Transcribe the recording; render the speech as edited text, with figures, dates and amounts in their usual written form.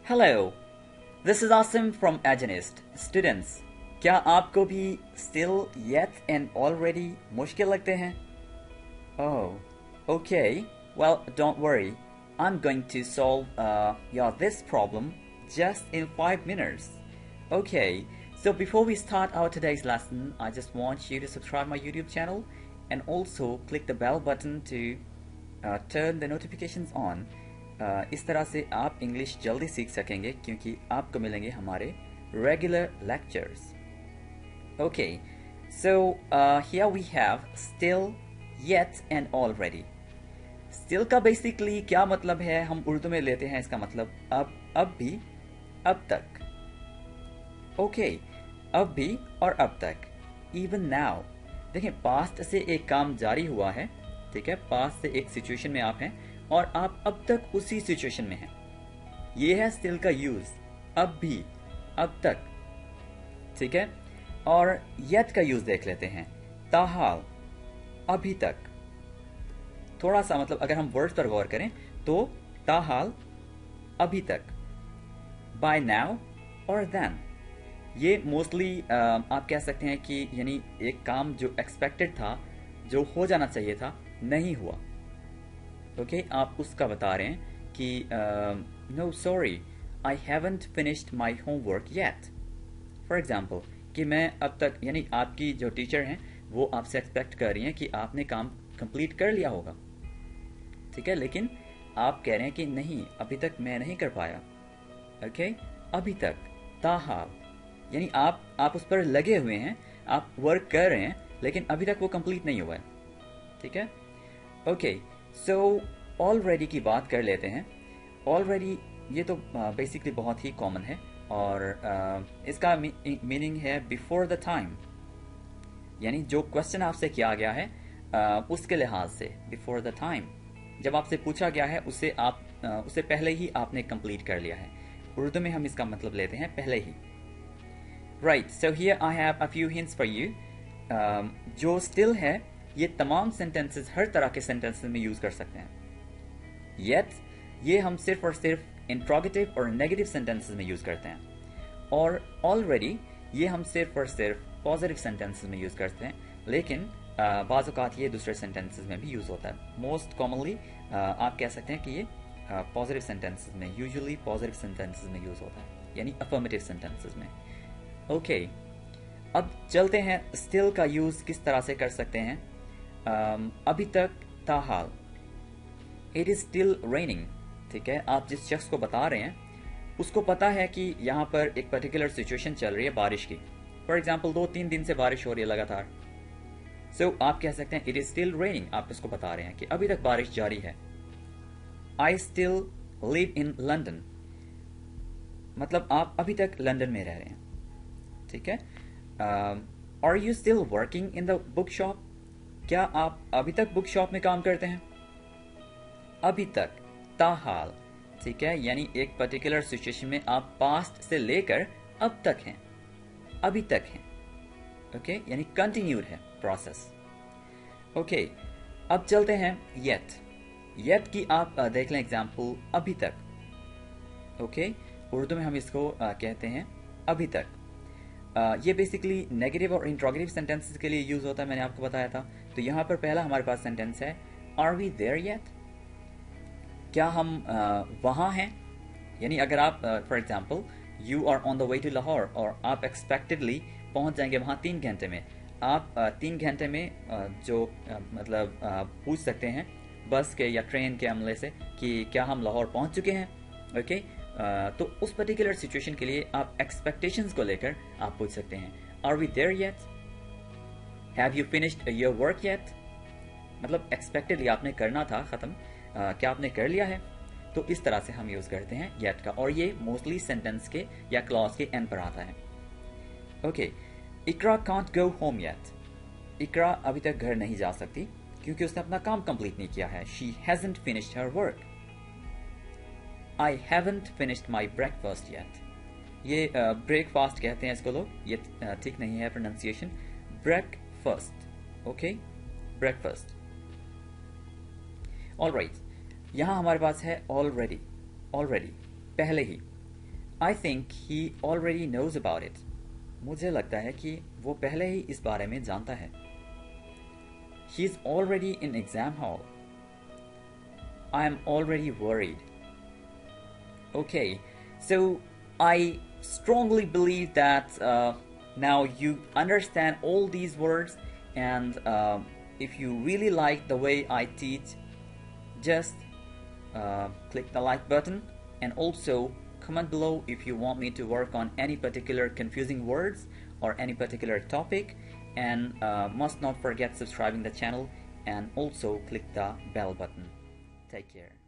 Hello, this is Asim from Edunist. Students, क्या आपको भी still, yet and already मुश्किल लगते हैं? Oh, okay. Well, don't worry. I'm going to solve this problem just in 5 minutes. Okay, so before we start our today's lesson, I just want you to subscribe my YouTube channel and also click the bell button to turn the notifications on. इस तरह से आप English जल्दी सीख सकेंगे क्योंकि आपको मिलेंगे हमारे regular lectures. Okay, so here we have still, yet and already. Still का basically क्या मतलब है, हम उर्दू में लेते हैं इसका मतलब अब भी, अब तक. Okay, अब भी और अब तक. Even now. देखें, पास्ट से एक काम जारी हुआ है, ठीक है, पास्ट से एक सिचुएशन में आप हैं और आप अब तक उसी सिचुएशन में हैं. ये है स्टिल का यूज, अब भी, अब तक, ठीक है. और येट का यूज देख लेते हैं, ताहाल, अभी तक. थोड़ा सा मतलब अगर हम वर्ड्स पर गौर करें तो ताहाल, अभी तक, बाय नाउ और देन. ये मोस्टली आप कह सकते हैं कि यानी एक काम जो एक्सपेक्टेड था, जो हो जाना चाहिए था, नहीं हुआ. ओके, आप उसका बता रहे हैं कि no sorry, I haven't finished my homework yet. For example कि मैं अब तक, यानी आपकी जो टीचर हैं वो आपसे एक्सपेक्ट कर रही हैं कि आपने काम कंप्लीट कर लिया होगा, ठीक है, लेकिन आप कह रहे हैं कि नहीं, अभी तक मैं नहीं कर पाया. ओके, अभी तक, ताहाल, यानी आप उस पर लगे हुए हैं, आप वर्क कर रहे हैं लेकिन अभी तक वो कंप्लीट नहीं हुआ है, ठीक है. ओके, सो ऑलरेडी की बात कर लेते हैं. ऑलरेडी ये तो बेसिकली बहुत ही कॉमन है और इसका मीनिंग है बिफोर द टाइम, यानी जो क्वेश्चन आपसे किया गया है उसके लिहाज से बिफोर द टाइम, जब आपसे पूछा गया है उससे पहले ही आपने कंप्लीट कर लिया है. उर्दू में हम इसका मतलब लेते हैं पहले ही. Right, so here I have a few hints for you. जो स्टिल है ये तमाम सेंटेंसेस, हर तरह के सेंटेंसेस में यूज कर सकते हैं. येट ये हम सिर्फ और सिर्फ इंट्रोगेटिव और नेगेटिव सेंटेंसेस में यूज करते हैं. और ऑलरेडी ये हम सिर्फ और सिर्फ पॉजिटिव सेंटेंसेस में यूज करते हैं, लेकिन बाज़ औक़ात ये दूसरे सेंटेंसेस में भी यूज होता है. मोस्ट कॉमनली आप कह सकते हैं कि ये पॉजिटिव सेंटेंसेस में, यूजुअली पॉजिटिव सेंटेंसेस में यूज होता है, यानी अफर्मेटिव सेंटेंसेस में. ओके, अब चलते हैं स्टिल का यूज किस तरह से कर सकते हैं. अभी तक, ताहाल, इट इज स्टिल रेनिंग, ठीक है. आप जिस शख्स को बता रहे हैं उसको पता है कि यहाँ पर एक पर्टिकुलर सिचुएशन चल रही है बारिश की. फॉर एग्जाम्पल 2-3 दिन से बारिश हो रही है लगातार. सो आप कह सकते हैं इट इज स्टिल रेनिंग. आप इसको बता रहे हैं कि अभी तक बारिश जारी है. I still live in London, मतलब आप अभी तक लंदन में रह रहे हैं, ठीक है. Are you still working in the book shop, क्या आप अभी तक बुक शॉप में काम करते हैं. अभी तक, ताहाल, ठीक है, यानी एक पर्टिकुलर सिचुएशन में आप पास्ट से लेकर अब तक हैं, अभी तक हैं. ओके, यानी कंटिन्यूड है प्रोसेस. ओके, अब चलते हैं येट. येट की आप देख लें एग्जाम्पल, अभी तक. ओके, उर्दू में हम इसको कहते हैं अभी तक. ये बेसिकली नेगेटिव और इंट्रोगेटिव सेंटेंसेस के लिए यूज होता है, मैंने आपको बताया था. तो यहाँ पर पहला हमारे पास सेंटेंस है, आर वी देयर येट, क्या हम वहाँ हैं. यानी अगर आप for example you are on the way to Lahore और आप एक्सपेक्टेडली पहुँच जाएंगे वहाँ 3 घंटे में. आप 3 घंटे में जो मतलब पूछ सकते हैं बस के या ट्रेन के अमले से कि क्या हम लाहौर पहुँच चुके हैं. ओके, तो उस पर्टिकुलर सिचुएशन के लिए आप एक्सपेक्टेशंस को लेकर आप पूछ सकते हैं, are we there yet, have you finished your work yet, मतलब एक्सपेक्टेडली आपने करना था खत्म, क्या आपने कर लिया है. तो इस तरह से हम यूज करते हैं येट का, और ये मोस्टली सेंटेंस के या क्लॉज के एंड पर आता है. Okay, Iqra can't go home yet, Iqra अभी तक घर नहीं जा सकती क्योंकि उसने अपना काम कंप्लीट नहीं किया है. She hasn't finished her work. I haven't finished my breakfast yet. ये ब्रेकफास्ट कहते हैं इसको लोग, ये ठीक नहीं है pronunciation. Breakfast, okay, breakfast. Alright, यहाँ हमारे पास है ऑलरेडी. ऑलरेडी पहले ही. I think he already knows about it. मुझे लगता है कि वो पहले ही इस बारे में जानता है. He's already in exam hall. I am already worried. Okay, so I strongly believe that now you understand all these words, and if you really like the way I teach, just click the like button, and also comment below if you want me to work on any particular confusing words or any particular topic, and must not forget subscribing the channel and also click the bell button. Take care.